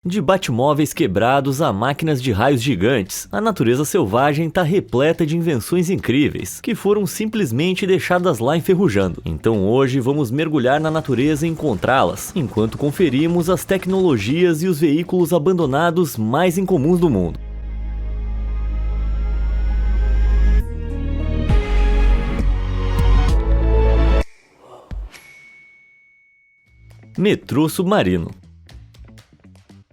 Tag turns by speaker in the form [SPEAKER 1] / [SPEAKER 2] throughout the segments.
[SPEAKER 1] De batmóveis quebrados a máquinas de raios gigantes, a natureza selvagem está repleta de invenções incríveis, que foram simplesmente deixadas lá enferrujando. Então hoje vamos mergulhar na natureza e encontrá-las, enquanto conferimos as tecnologias e os veículos abandonados mais incomuns do mundo. Metrô submarino.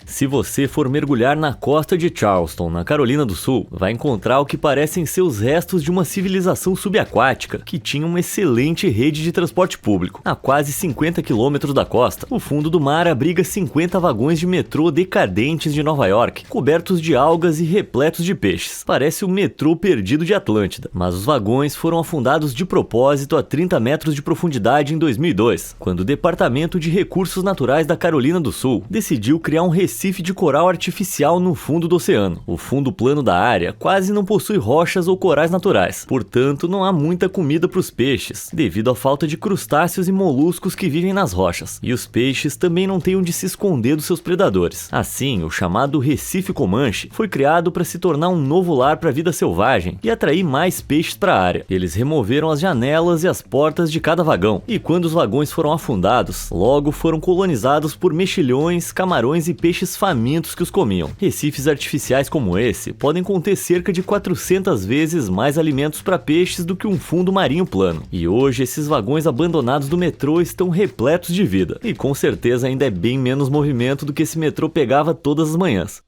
[SPEAKER 1] Se você for mergulhar na costa de Charleston, na Carolina do Sul, vai encontrar o que parecem ser os restos de uma civilização subaquática que tinha uma excelente rede de transporte público. A quase 50 quilômetros da costa, o fundo do mar abriga 50 vagões de metrô decadentes de Nova York, cobertos de algas e repletos de peixes. Parece o metrô perdido de Atlântida, mas os vagões foram afundados de propósito a 30 metros de profundidade em 2002, quando o Departamento de Recursos Naturais da Carolina do Sul decidiu criar um recife de coral artificial no fundo do oceano. O fundo plano da área quase não possui rochas ou corais naturais, portanto não há muita comida para os peixes, devido à falta de crustáceos e moluscos que vivem nas rochas, e os peixes também não têm onde se esconder dos seus predadores. Assim, o chamado Recife Comanche foi criado para se tornar um novo lar para a vida selvagem e atrair mais peixes para a área. Eles removeram as janelas e as portas de cada vagão, e quando os vagões foram afundados, logo foram colonizados por mexilhões, camarões e peixes famintos que os comiam. Recifes artificiais como esse podem conter cerca de 400 vezes mais alimentos para peixes do que um fundo marinho plano. E hoje esses vagões abandonados do metrô estão repletos de vida. E com certeza ainda é bem menos movimento do que esse metrô pegava todas as manhãs.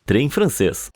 [SPEAKER 1] Trem francês.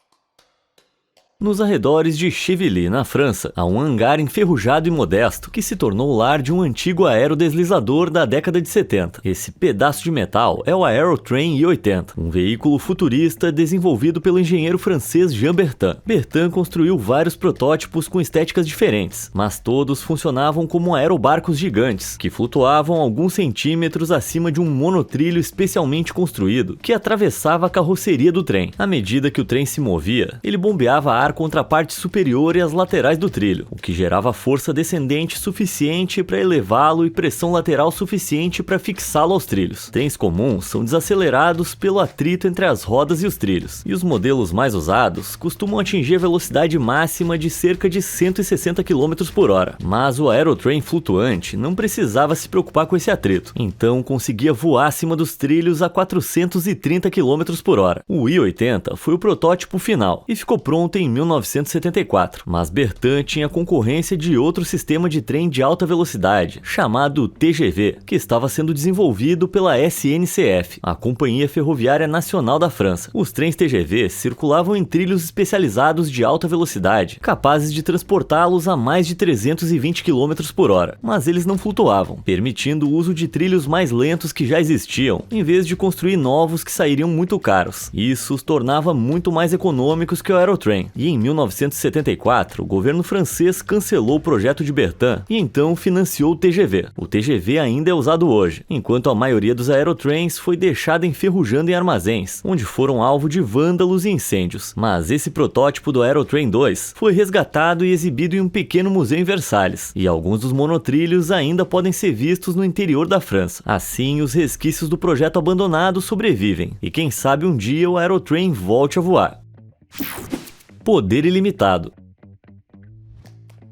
[SPEAKER 1] Nos arredores de Chevilly, na França, há um hangar enferrujado e modesto que se tornou o lar de um antigo aerodeslizador da década de 70. Esse pedaço de metal é o Aerotrain I-80, um veículo futurista desenvolvido pelo engenheiro francês Jean Bertin. Bertin construiu vários protótipos com estéticas diferentes, mas todos funcionavam como aerobarcos gigantes, que flutuavam alguns centímetros acima de um monotrilho especialmente construído, que atravessava a carroceria do trem. À medida que o trem se movia, ele bombeava ar contra a parte superior e as laterais do trilho, o que gerava força descendente suficiente para elevá-lo e pressão lateral suficiente para fixá-lo aos trilhos. Trens comuns são desacelerados pelo atrito entre as rodas e os trilhos, e os modelos mais usados costumam atingir a velocidade máxima de cerca de 160 km por hora. Mas o Aerotrain flutuante não precisava se preocupar com esse atrito, então conseguia voar acima dos trilhos a 430 km por hora. O I-80 foi o protótipo final e ficou pronto em 1974, mas Bertin tinha concorrência de outro sistema de trem de alta velocidade, chamado TGV, que estava sendo desenvolvido pela SNCF, a Companhia Ferroviária Nacional da França. Os trens TGV circulavam em trilhos especializados de alta velocidade, capazes de transportá-los a mais de 320 km por hora, mas eles não flutuavam, permitindo o uso de trilhos mais lentos que já existiam, em vez de construir novos que sairiam muito caros. Isso os tornava muito mais econômicos que o Aerotrain. E em 1974, o governo francês cancelou o projeto de Bertin e então financiou o TGV. O TGV ainda é usado hoje, enquanto a maioria dos aerotrains foi deixada enferrujando em armazéns, onde foram alvo de vândalos e incêndios. Mas esse protótipo do Aerotrain 2 foi resgatado e exibido em um pequeno museu em Versalhes, e alguns dos monotrilhos ainda podem ser vistos no interior da França. Assim, os resquícios do projeto abandonado sobrevivem, e quem sabe um dia o Aerotrain volte a voar. Poder ilimitado.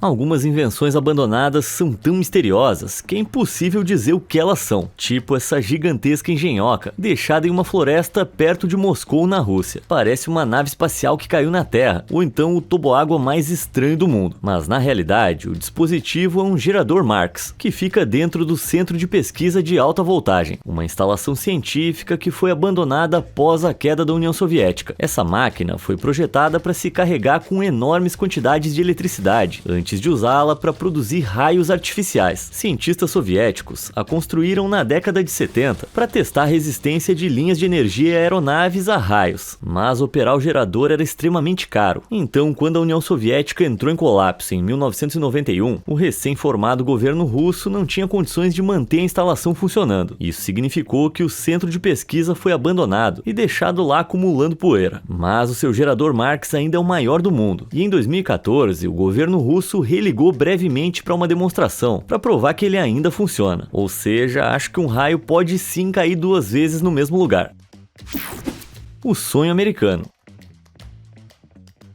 [SPEAKER 1] Algumas invenções abandonadas são tão misteriosas que é impossível dizer o que elas são, tipo essa gigantesca engenhoca, deixada em uma floresta perto de Moscou, na Rússia. Parece uma nave espacial que caiu na Terra, ou então o toboágua mais estranho do mundo. Mas na realidade, o dispositivo é um gerador Marx, que fica dentro do Centro de Pesquisa de Alta Voltagem, uma instalação científica que foi abandonada após a queda da União Soviética. Essa máquina foi projetada para se carregar com enormes quantidades de eletricidade, antes de usá-la para produzir raios artificiais. Cientistas soviéticos a construíram na década de 70 para testar a resistência de linhas de energia e aeronaves a raios, mas operar o gerador era extremamente caro. Então, quando a União Soviética entrou em colapso em 1991, o recém-formado governo russo não tinha condições de manter a instalação funcionando. Isso significou que o centro de pesquisa foi abandonado e deixado lá acumulando poeira. Mas o seu gerador Marx ainda é o maior do mundo, e em 2014 o governo russo religou brevemente para uma demonstração, para provar que ele ainda funciona. Ou seja, acho que um raio pode sim cair 2 vezes no mesmo lugar. O sonho americano.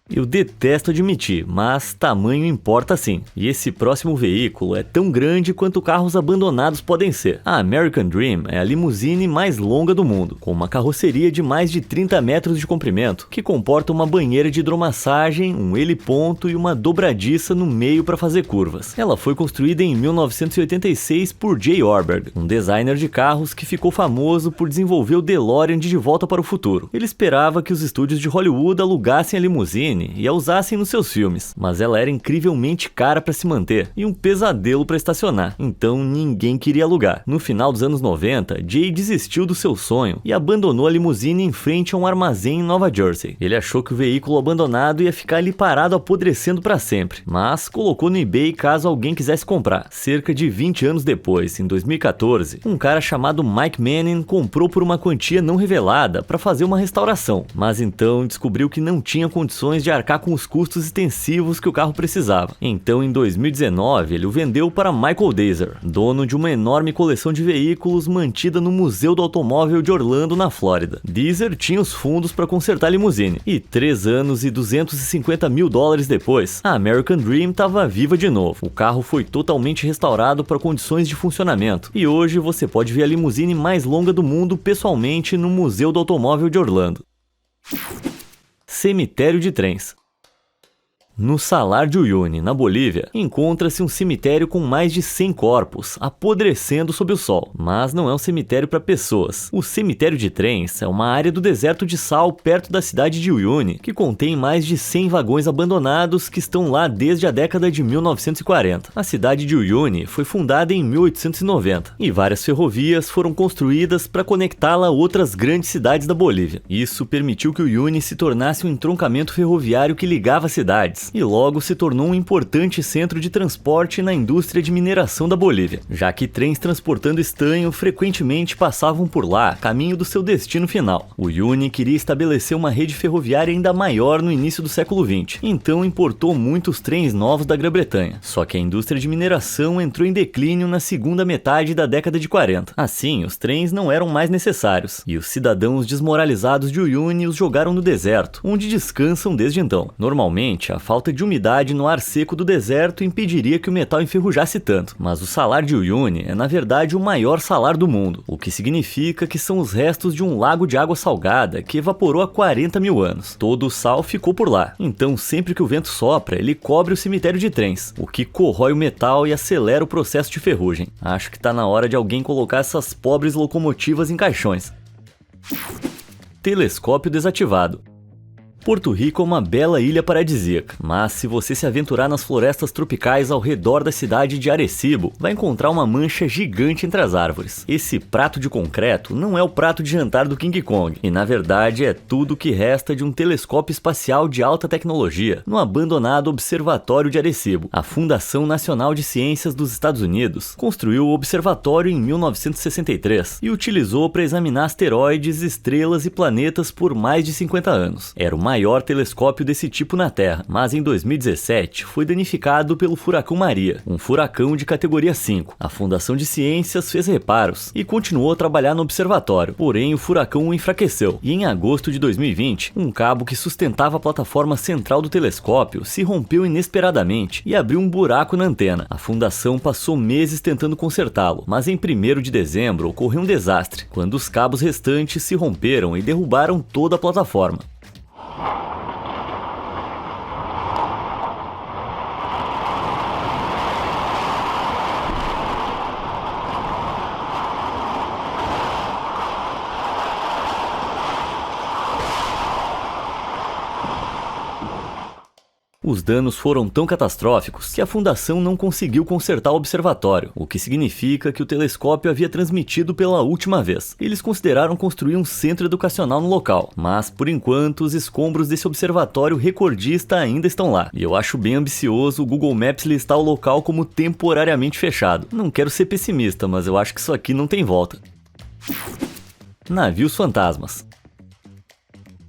[SPEAKER 1] Eu detesto admitir, mas tamanho importa sim. E esse próximo veículo é tão grande quanto carros abandonados podem ser. A American Dream é a limusine mais longa do mundo, com uma carroceria de mais de 30 metros de comprimento, que comporta uma banheira de hidromassagem, um heliponto e uma dobradiça no meio para fazer curvas. Ela foi construída em 1986 por Jay Oberg, um designer de carros que ficou famoso por desenvolver o DeLorean de Volta para o Futuro. Ele esperava que os estúdios de Hollywood alugassem a limusine e a usassem nos seus filmes, mas ela era incrivelmente cara para se manter e um pesadelo para estacionar, então ninguém queria alugar. No final dos anos 90, Jay desistiu do seu sonho e abandonou a limusine em frente a um armazém em Nova Jersey. Ele achou que o veículo abandonado ia ficar ali parado apodrecendo para sempre, mas colocou no eBay caso alguém quisesse comprar. Cerca de 20 anos depois, em 2014, um cara chamado Mike Manning comprou por uma quantia não revelada para fazer uma restauração, mas então descobriu que não tinha condições de arcar com os custos extensivos que o carro precisava. Então, em 2019, ele o vendeu para Michael Dazer, dono de uma enorme coleção de veículos mantida no Museu do Automóvel de Orlando, na Flórida. Dazer tinha os fundos para consertar a limusine, e 3 anos e $250 mil depois, a American Dream estava viva de novo. O carro foi totalmente restaurado para condições de funcionamento, e hoje você pode ver a limusine mais longa do mundo pessoalmente no Museu do Automóvel de Orlando. Cemitério de trens. No Salar de Uyuni, na Bolívia, encontra-se um cemitério com mais de 100 corpos, apodrecendo sob o sol. Mas não é um cemitério para pessoas. O cemitério de trens é uma área do deserto de sal perto da cidade de Uyuni, que contém mais de 100 vagões abandonados que estão lá desde a década de 1940. A cidade de Uyuni foi fundada em 1890, e várias ferrovias foram construídas para conectá-la a outras grandes cidades da Bolívia. Isso permitiu que Uyuni se tornasse um entroncamento ferroviário que ligava cidades, e logo se tornou um importante centro de transporte na indústria de mineração da Bolívia, já que trens transportando estanho frequentemente passavam por lá, caminho do seu destino final. O Uyuni queria estabelecer uma rede ferroviária ainda maior no início do século XX, então importou muitos trens novos da Grã-Bretanha. Só que a indústria de mineração entrou em declínio na segunda metade da década de 40. Assim, os trens não eram mais necessários, e os cidadãos desmoralizados de Uyuni os jogaram no deserto, onde descansam desde então. Normalmente, a falta de umidade no ar seco do deserto impediria que o metal enferrujasse tanto, mas o salar de Uyuni é na verdade o maior salar do mundo, o que significa que são os restos de um lago de água salgada que evaporou há 40 mil anos. Todo o sal ficou por lá, então sempre que o vento sopra, ele cobre o cemitério de trens, o que corrói o metal e acelera o processo de ferrugem. Acho que tá na hora de alguém colocar essas pobres locomotivas em caixões. Telescópio desativado. Porto Rico é uma bela ilha paradisíaca, mas se você se aventurar nas florestas tropicais ao redor da cidade de Arecibo, vai encontrar uma mancha gigante entre as árvores. Esse prato de concreto não é o prato de jantar do King Kong, e na verdade é tudo o que resta de um telescópio espacial de alta tecnologia no abandonado Observatório de Arecibo. A Fundação Nacional de Ciências dos Estados Unidos construiu o observatório em 1963 e utilizou para examinar asteroides, estrelas e planetas por mais de 50 anos. Era o maior telescópio desse tipo na Terra, mas em 2017 foi danificado pelo furacão Maria, um furacão de categoria 5. A Fundação de Ciências fez reparos e continuou a trabalhar no observatório, porém o furacão o enfraqueceu, e em agosto de 2020, um cabo que sustentava a plataforma central do telescópio se rompeu inesperadamente e abriu um buraco na antena. A fundação passou meses tentando consertá-lo, mas em 1º de dezembro ocorreu um desastre, quando os cabos restantes se romperam e derrubaram toda a plataforma. Os danos foram tão catastróficos que a fundação não conseguiu consertar o observatório, o que significa que o telescópio havia transmitido pela última vez. Eles consideraram construir um centro educacional no local, mas por enquanto os escombros desse observatório recordista ainda estão lá. E eu acho bem ambicioso o Google Maps listar o local como temporariamente fechado. Não quero ser pessimista, mas eu acho que isso aqui não tem volta. Navios fantasmas.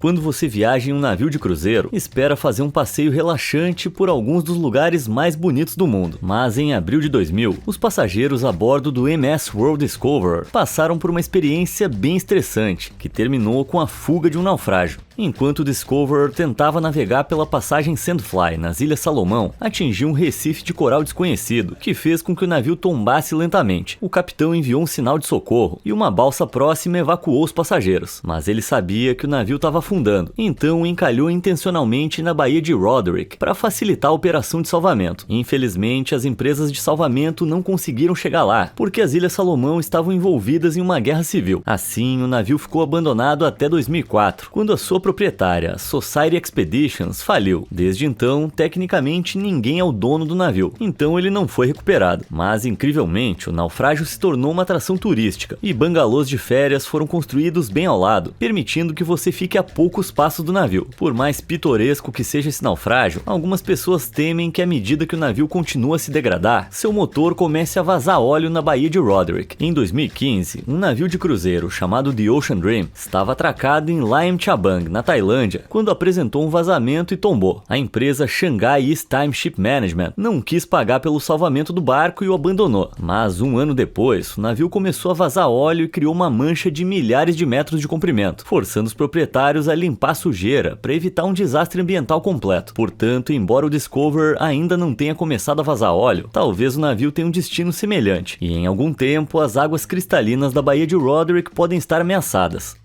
[SPEAKER 1] Quando você viaja em um navio de cruzeiro, espera fazer um passeio relaxante por alguns dos lugares mais bonitos do mundo. Mas em abril de 2000, os passageiros a bordo do MS World Discoverer passaram por uma experiência bem estressante, que terminou com a fuga de um naufrágio. Enquanto o Discoverer tentava navegar pela passagem Sandfly nas Ilhas Salomão, atingiu um recife de coral desconhecido, que fez com que o navio tombasse lentamente. O capitão enviou um sinal de socorro e uma balsa próxima evacuou os passageiros, mas ele sabia que o navio estava afundando, então encalhou intencionalmente na Baía de Roderick para facilitar a operação de salvamento. Infelizmente, as empresas de salvamento não conseguiram chegar lá, porque as Ilhas Salomão estavam envolvidas em uma guerra civil. Assim, o navio ficou abandonado até 2004, quando a sua proprietária, a Society Expeditions, faliu. Desde então, tecnicamente, ninguém é o dono do navio, então ele não foi recuperado. Mas, incrivelmente, o naufrágio se tornou uma atração turística, e bangalôs de férias foram construídos bem ao lado, permitindo que você fique a poucos passos do navio. Por mais pitoresco que seja esse naufrágio, algumas pessoas temem que à medida que o navio continua a se degradar, seu motor comece a vazar óleo na Baía de Roderick. Em 2015, um navio de cruzeiro chamado The Ocean Dream estava atracado em Liam Chabang, na Tailândia, quando apresentou um vazamento e tombou. A empresa Shanghai East Time Ship Management não quis pagar pelo salvamento do barco e o abandonou. Mas um ano depois, o navio começou a vazar óleo e criou uma mancha de milhares de metros de comprimento, forçando os proprietários a limpar a sujeira para evitar um desastre ambiental completo. Portanto, embora o Discoverer ainda não tenha começado a vazar óleo, talvez o navio tenha um destino semelhante, e em algum tempo as águas cristalinas da Baía de Roderick podem estar ameaçadas.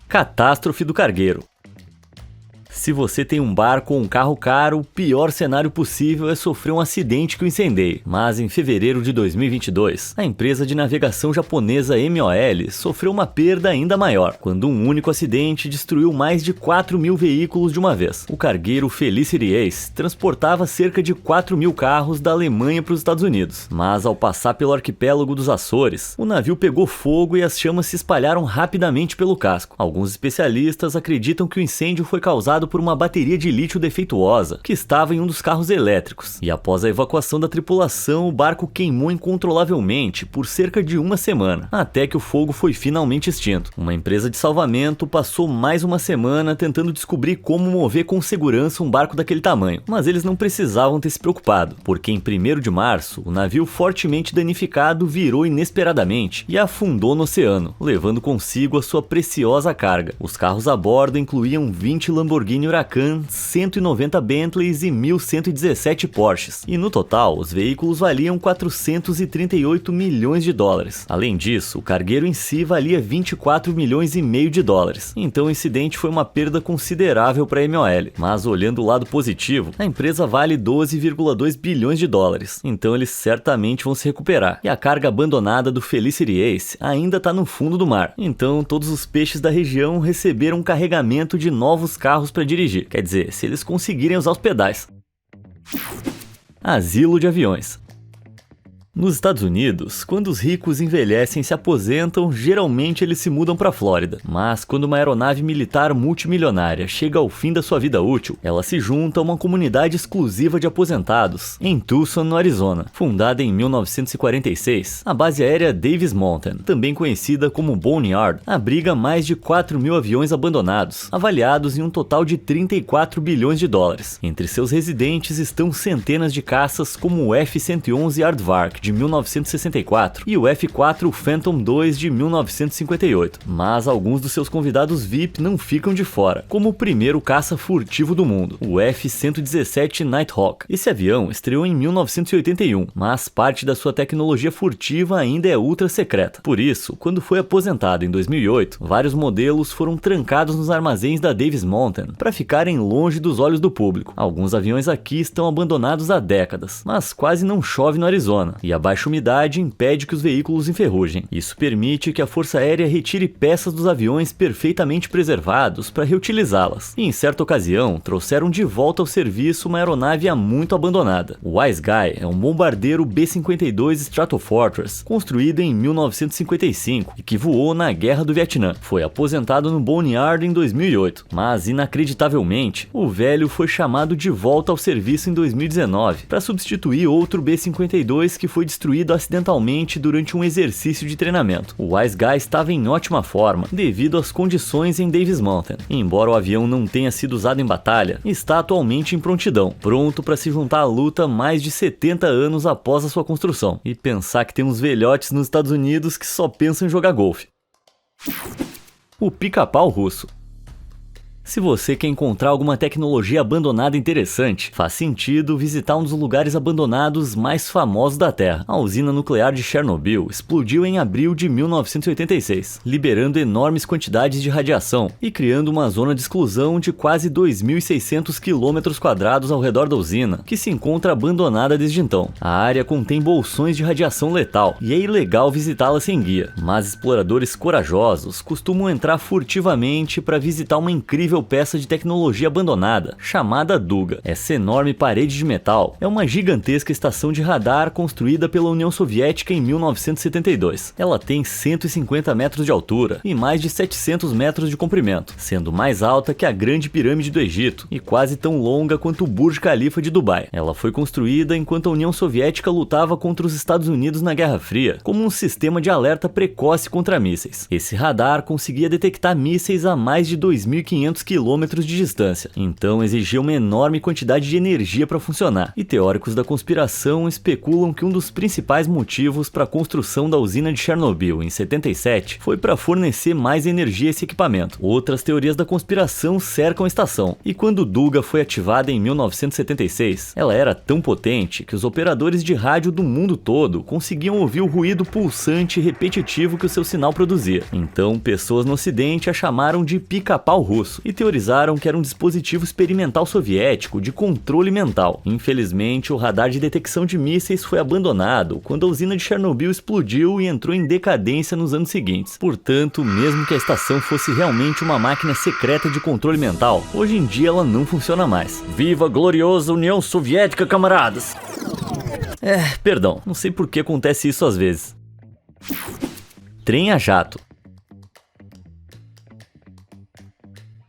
[SPEAKER 1] Catástrofe do cargueiro. Se você tem um barco ou um carro caro, o pior cenário possível é sofrer um acidente que o incendeie. Mas em fevereiro de 2022, a empresa de navegação japonesa MOL sofreu uma perda ainda maior, quando um único acidente destruiu mais de 4.000 veículos de uma vez. O cargueiro Felicity Ace transportava cerca de 4.000 carros da Alemanha para os Estados Unidos. Mas ao passar pelo arquipélago dos Açores, o navio pegou fogo e as chamas se espalharam rapidamente pelo casco. Alguns especialistas acreditam que o incêndio foi causado por uma bateria de lítio defeituosa que estava em um dos carros elétricos, e após a evacuação da tripulação, o barco queimou incontrolavelmente por cerca de uma semana, até que o fogo foi finalmente extinto. Uma empresa de salvamento passou mais uma semana tentando descobrir como mover com segurança um barco daquele tamanho, mas eles não precisavam ter se preocupado, porque em 1º de março, o navio fortemente danificado virou inesperadamente e afundou no oceano, levando consigo a sua preciosa carga. Os carros a bordo incluíam 20 Lamborghini Huracan, 190 Bentleys e 1.117 Porsches. E no total, os veículos valiam 438 milhões de dólares. Além disso, o cargueiro em si valia 24 milhões e meio de dólares. Então o incidente foi uma perda considerável para a MOL. Mas olhando o lado positivo, a empresa vale 12,2 bilhões de dólares. Então eles certamente vão se recuperar. E a carga abandonada do Felicity Ace ainda está no fundo do mar. Então todos os peixes da região receberam um carregamento de novos carros para dirigir, quer dizer, se eles conseguirem usar os pedais. Asilo de aviões. Nos Estados Unidos, quando os ricos envelhecem e se aposentam, geralmente eles se mudam para a Flórida. Mas quando uma aeronave militar multimilionária chega ao fim da sua vida útil, ela se junta a uma comunidade exclusiva de aposentados em Tucson, no Arizona. Fundada em 1946, a base aérea Davis Mountain, também conhecida como Boneyard, abriga mais de 4.000 aviões abandonados, avaliados em um total de 34 bilhões de dólares. Entre seus residentes estão centenas de caças como o F-111 Aardvark, de 1964, e o F-4 Phantom II de 1958, mas alguns dos seus convidados VIP não ficam de fora, como o primeiro caça furtivo do mundo, o F-117 Nighthawk. Esse avião estreou em 1981, mas parte da sua tecnologia furtiva ainda é ultra secreta. Por isso, quando foi aposentado em 2008, vários modelos foram trancados nos armazéns da Davis Mountain para ficarem longe dos olhos do público. Alguns aviões aqui estão abandonados há décadas, mas quase não chove no Arizona, e a baixa umidade impede que os veículos enferrujem. Isso permite que a Força Aérea retire peças dos aviões perfeitamente preservados para reutilizá-las. E em certa ocasião, trouxeram de volta ao serviço uma aeronave há muito abandonada. O Wise Guy é um bombardeiro B-52 Stratofortress, construído em 1955 e que voou na Guerra do Vietnã. Foi aposentado no Boneyard em 2008, mas inacreditavelmente, o velho foi chamado de volta ao serviço em 2019 para substituir outro B-52 que foi foi destruído acidentalmente durante um exercício de treinamento. O Wise Guy estava em ótima forma, devido às condições em Davis Mountain. Embora o avião não tenha sido usado em batalha, está atualmente em prontidão, pronto para se juntar à luta mais de 70 anos após a sua construção. E pensar que tem uns velhotes nos Estados Unidos que só pensam em jogar golfe. O pica-pau russo. Se você quer encontrar alguma tecnologia abandonada interessante, faz sentido visitar um dos lugares abandonados mais famosos da Terra. A usina nuclear de Chernobyl explodiu em abril de 1986, liberando enormes quantidades de radiação e criando uma zona de exclusão de quase 2.600 km² ao redor da usina, que se encontra abandonada desde então. A área contém bolsões de radiação letal e é ilegal visitá-la sem guia, mas exploradores corajosos costumam entrar furtivamente para visitar uma incrível peça de tecnologia abandonada, chamada Duga. Essa enorme parede de metal é uma gigantesca estação de radar construída pela União Soviética em 1972. Ela tem 150 metros de altura e mais de 700 metros de comprimento, sendo mais alta que a Grande Pirâmide do Egito e quase tão longa quanto o Burj Khalifa de Dubai. Ela foi construída enquanto a União Soviética lutava contra os Estados Unidos na Guerra Fria, como um sistema de alerta precoce contra mísseis. Esse radar conseguia detectar mísseis a mais de 2.500 quilômetros de distância, então exigia uma enorme quantidade de energia para funcionar, e teóricos da conspiração especulam que um dos principais motivos para a construção da usina de Chernobyl em 77 foi para fornecer mais energia a esse equipamento. Outras teorias da conspiração cercam a estação, e quando Duga foi ativada em 1976, ela era tão potente que os operadores de rádio do mundo todo conseguiam ouvir o ruído pulsante e repetitivo que o seu sinal produzia. Então, pessoas no ocidente a chamaram de pica-pau russo, e teorizaram que era um dispositivo experimental soviético de controle mental. Infelizmente, o radar de detecção de mísseis foi abandonado quando a usina de Chernobyl explodiu e entrou em decadência nos anos seguintes. Portanto, mesmo que a estação fosse realmente uma máquina secreta de controle mental, hoje em dia ela não funciona mais. Viva a gloriosa União Soviética, camaradas! Perdão, não sei por que acontece isso às vezes. Trem a jato.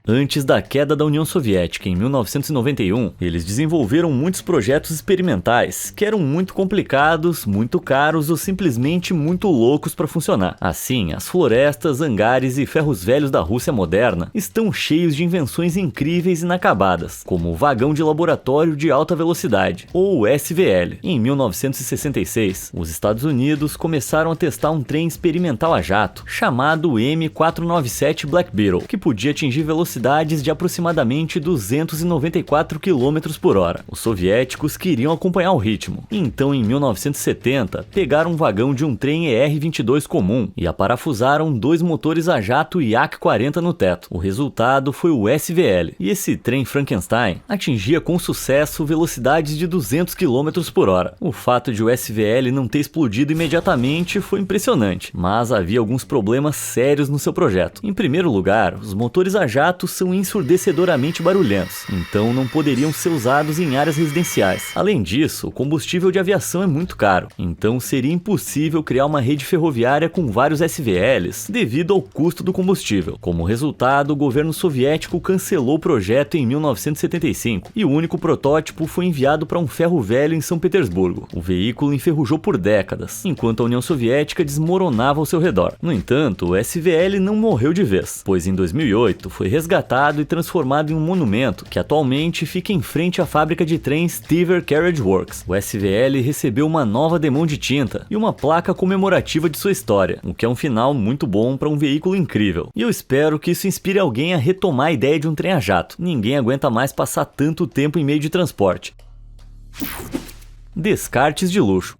[SPEAKER 1] Antes da queda da União Soviética em 1991, eles desenvolveram muitos projetos experimentais que eram muito complicados, muito caros ou simplesmente muito loucos para funcionar. Assim, as florestas, hangares e ferros velhos da Rússia moderna estão cheios de invenções incríveis e inacabadas, como o vagão de laboratório de alta velocidade, ou o SVL. Em 1966, os Estados Unidos começaram a testar um trem experimental a jato, chamado M497 Black Beetle, que podia atingir velocidades de aproximadamente 294 km por hora. Os soviéticos queriam acompanhar o ritmo. Então, em 1970, pegaram um vagão de um trem ER-22 comum e aparafusaram 2 motores a jato Yak-40 no teto. O resultado foi o SVL, e esse trem Frankenstein atingia com sucesso velocidades de 200 km por hora. O fato de o SVL não ter explodido imediatamente foi impressionante, mas havia alguns problemas sérios no seu projeto. Em primeiro lugar, os motores a jato são ensurdecedoramente barulhentos, então não poderiam ser usados em áreas residenciais. Além disso, o combustível de aviação é muito caro, então seria impossível criar uma rede ferroviária com vários SVLs devido ao custo do combustível. Como resultado, o governo soviético cancelou o projeto em 1975 e o único protótipo foi enviado para um ferro velho em São Petersburgo. O veículo enferrujou por décadas, enquanto a União Soviética desmoronava ao seu redor. No entanto, o SVL não morreu de vez, pois em 2008 foi resgatado e transformado em um monumento que atualmente fica em frente à fábrica de trens Tiver Carriage Works. O SVL recebeu uma nova demão de tinta e uma placa comemorativa de sua história, o que é um final muito bom para um veículo incrível. E eu espero que isso inspire alguém a retomar a ideia de um trem a jato. Ninguém aguenta mais passar tanto tempo em meio de transporte. Descartes de luxo.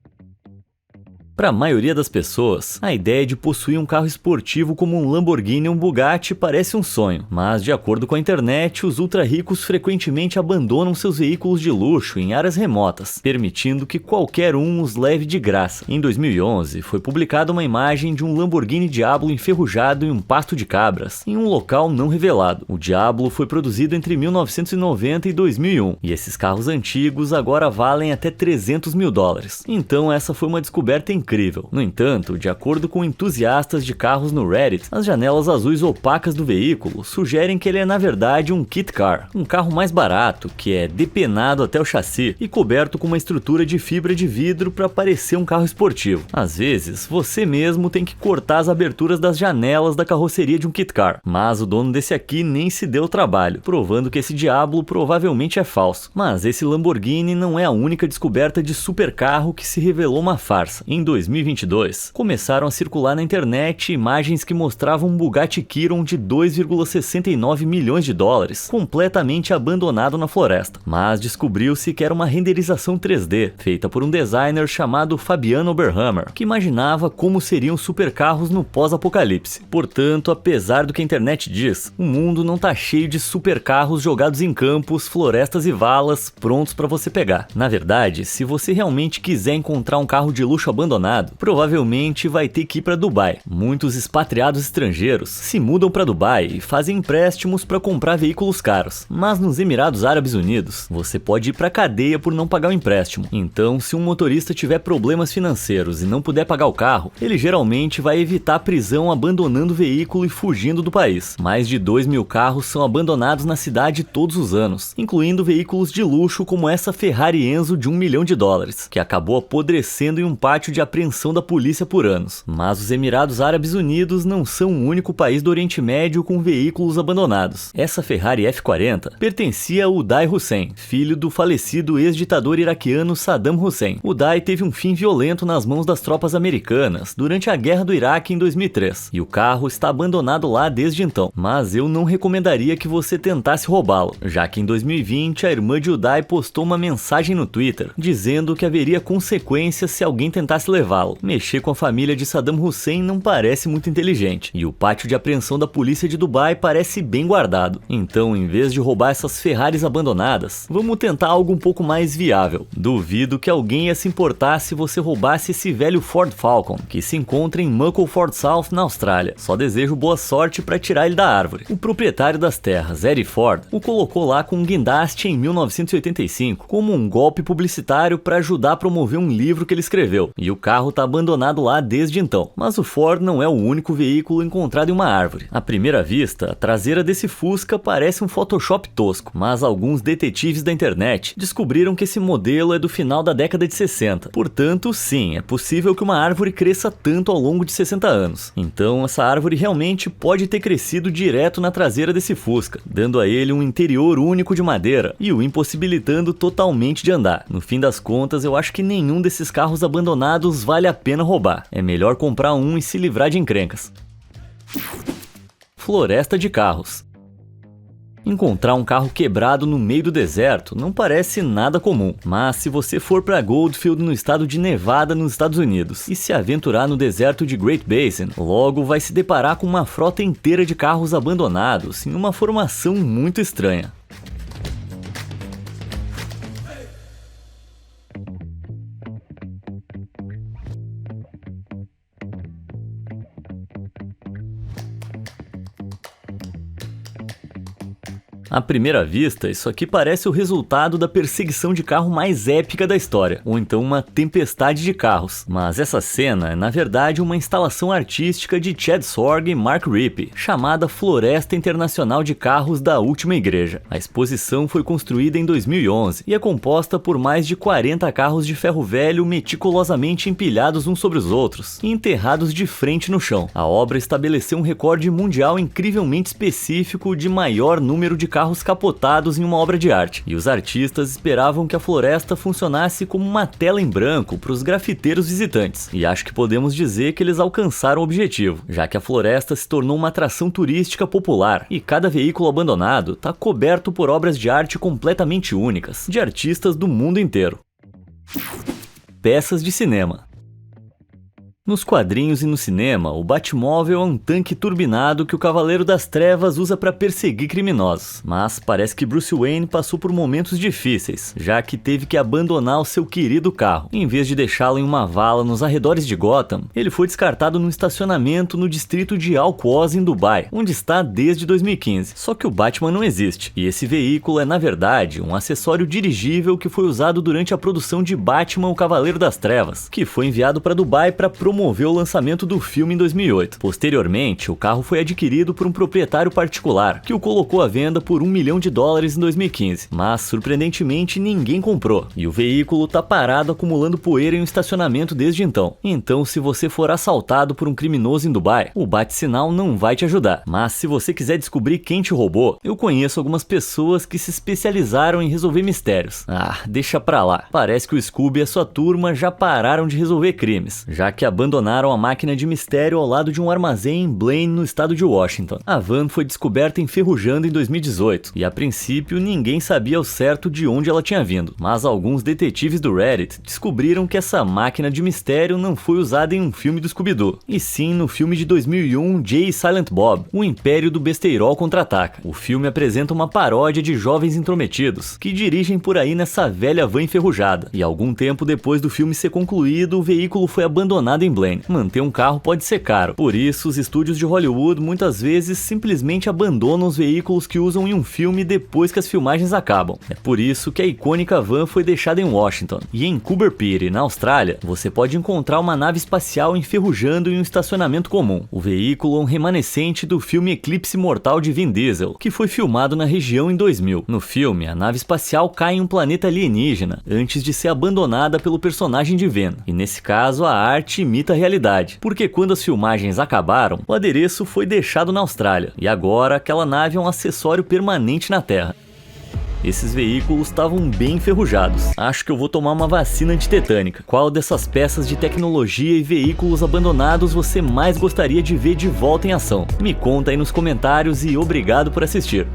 [SPEAKER 1] Para a maioria das pessoas, a ideia de possuir um carro esportivo como um Lamborghini ou um Bugatti parece um sonho, mas de acordo com a internet, os ultra-ricos frequentemente abandonam seus veículos de luxo em áreas remotas, permitindo que qualquer um os leve de graça. Em 2011, foi publicada uma imagem de um Lamborghini Diablo enferrujado em um pasto de cabras, em um local não revelado. O Diablo foi produzido entre 1990 e 2001, e esses carros antigos agora valem até $300 mil. Então essa foi uma descoberta incrível incrível. No entanto, de acordo com entusiastas de carros no Reddit, as janelas azuis opacas do veículo sugerem que ele é na verdade um kit car, um carro mais barato, que é depenado até o chassi e coberto com uma estrutura de fibra de vidro para parecer um carro esportivo. Às vezes, você mesmo tem que cortar as aberturas das janelas da carroceria de um kit car, mas o dono desse aqui nem se deu o trabalho, provando que esse diabo provavelmente é falso. Mas esse Lamborghini não é a única descoberta de supercarro que se revelou uma farsa. Em 2022, começaram a circular na internet imagens que mostravam um Bugatti Chiron de 2,69 milhões de dólares, completamente abandonado na floresta. Mas descobriu-se que era uma renderização 3D, feita por um designer chamado Fabiano Oberhammer, que imaginava como seriam supercarros no pós-apocalipse. Portanto, apesar do que a internet diz, o mundo não tá cheio de supercarros jogados em campos, florestas e valas, prontos para você pegar. Na verdade, se você realmente quiser encontrar um carro de luxo abandonado, provavelmente vai ter que ir para Dubai. Muitos expatriados estrangeiros se mudam para Dubai e fazem empréstimos para comprar veículos caros. Mas nos Emirados Árabes Unidos, você pode ir para cadeia por não pagar o empréstimo. Então, se um motorista tiver problemas financeiros e não puder pagar o carro, ele geralmente vai evitar a prisão abandonando o veículo e fugindo do país. Mais de 2.000 carros são abandonados na cidade todos os anos, incluindo veículos de luxo como essa Ferrari Enzo de $1 milhão, que acabou apodrecendo em um pátio de apreensão da polícia por anos. Mas os Emirados Árabes Unidos não são o único país do Oriente Médio com veículos abandonados. Essa Ferrari F40 pertencia a Uday Hussein, filho do falecido ex-ditador iraquiano Saddam Hussein. Uday teve um fim violento nas mãos das tropas americanas durante a Guerra do Iraque em 2003, e o carro está abandonado lá desde então. Mas eu não recomendaria que você tentasse roubá-lo, já que em 2020 a irmã de Uday postou uma mensagem no Twitter dizendo que haveria consequências se alguém tentasse levá-lo. Mexer com a família de Saddam Hussein não parece muito inteligente, e o pátio de apreensão da polícia de Dubai parece bem guardado. Então, em vez de roubar essas Ferraris abandonadas, vamos tentar algo um pouco mais viável. Duvido que alguém ia se importar se você roubasse esse velho Ford Falcon, que se encontra em Muckleford South, na Austrália. Só desejo boa sorte para tirar ele da árvore. O proprietário das terras, Eddie Ford, o colocou lá com um guindaste em 1985, como um golpe publicitário para ajudar a promover um livro que ele escreveu, e o carro tá abandonado lá desde então. Mas o Ford não é o único veículo encontrado em uma árvore. À primeira vista, a traseira desse Fusca parece um Photoshop tosco, mas alguns detetives da internet descobriram que esse modelo é do final da década de 60. Portanto, sim, é possível que uma árvore cresça tanto ao longo de 60 anos. Então, essa árvore realmente pode ter crescido direto na traseira desse Fusca, dando a ele um interior único de madeira e o impossibilitando totalmente de andar. No fim das contas, eu acho que nenhum desses carros abandonados vale a pena roubar. É melhor comprar um e se livrar de encrencas. Floresta de carros. Encontrar um carro quebrado no meio do deserto não parece nada comum, mas se você for para Goldfield, no estado de Nevada, nos Estados Unidos, e se aventurar no deserto de Great Basin, logo vai se deparar com uma frota inteira de carros abandonados em uma formação muito estranha. À primeira vista, isso aqui parece o resultado da perseguição de carro mais épica da história, ou então uma tempestade de carros. Mas essa cena é, na verdade, uma instalação artística de Chad Sorg e Mark Rippey, chamada Floresta Internacional de Carros da Última Igreja. A exposição foi construída em 2011 e é composta por mais de 40 carros de ferro velho meticulosamente empilhados uns sobre os outros e enterrados de frente no chão. A obra estabeleceu um recorde mundial incrivelmente específico de maior número de carros capotados em uma obra de arte, e os artistas esperavam que a floresta funcionasse como uma tela em branco para os grafiteiros visitantes, e acho que podemos dizer que eles alcançaram o objetivo, já que a floresta se tornou uma atração turística popular, e cada veículo abandonado está coberto por obras de arte completamente únicas, de artistas do mundo inteiro. Peças de cinema. Nos quadrinhos e no cinema, o Batmóvel é um tanque turbinado que o Cavaleiro das Trevas usa para perseguir criminosos. Mas parece que Bruce Wayne passou por momentos difíceis, já que teve que abandonar o seu querido carro. Em vez de deixá-lo em uma vala nos arredores de Gotham, ele foi descartado num estacionamento no distrito de Al Quoz, em Dubai, onde está desde 2015. Só que o Batman não existe, e esse veículo é, na verdade, um acessório dirigível que foi usado durante a produção de Batman, o Cavaleiro das Trevas, que foi enviado para Dubai para promover o lançamento do filme em 2008. Posteriormente, o carro foi adquirido por um proprietário particular, que o colocou à venda por $1 milhão em 2015, mas surpreendentemente ninguém comprou, e o veículo tá parado acumulando poeira em um estacionamento desde então. Então, se você for assaltado por um criminoso em Dubai, o bate-sinal não vai te ajudar. Mas se você quiser descobrir quem te roubou, eu conheço algumas pessoas que se especializaram em resolver mistérios. Ah, deixa pra lá. Parece que o Scooby e a sua turma já pararam de resolver crimes, já que abandonaram a máquina de mistério ao lado de um armazém em Blaine, no estado de Washington. A van foi descoberta enferrujando em 2018, e a princípio ninguém sabia ao certo de onde ela tinha vindo, mas alguns detetives do Reddit descobriram que essa máquina de mistério não foi usada em um filme do Scooby-Doo, e sim no filme de 2001 Jay e Silent Bob, O Império do Besteirol Contra-Ataca. O filme apresenta uma paródia de jovens intrometidos que dirigem por aí nessa velha van enferrujada, e algum tempo depois do filme ser concluído, o veículo foi abandonado em Blaine. Manter um carro pode ser caro, por isso os estúdios de Hollywood muitas vezes simplesmente abandonam os veículos que usam em um filme depois que as filmagens acabam. É por isso que a icônica van foi deixada em Washington. E em Coober Pedy, na Austrália, você pode encontrar uma nave espacial enferrujando em um estacionamento comum. O veículo é um remanescente do filme Eclipse Mortal de Vin Diesel, que foi filmado na região em 2000. No filme, a nave espacial cai em um planeta alienígena, antes de ser abandonada pelo personagem de Venom. E nesse caso, a arte imita a realidade, porque quando as filmagens acabaram, o adereço foi deixado na Austrália, e agora aquela nave é um acessório permanente na Terra. Esses veículos estavam bem enferrujados. Acho que eu vou tomar uma vacina antitetânica. Qual dessas peças de tecnologia e veículos abandonados você mais gostaria de ver de volta em ação? Me conta aí nos comentários e obrigado por assistir.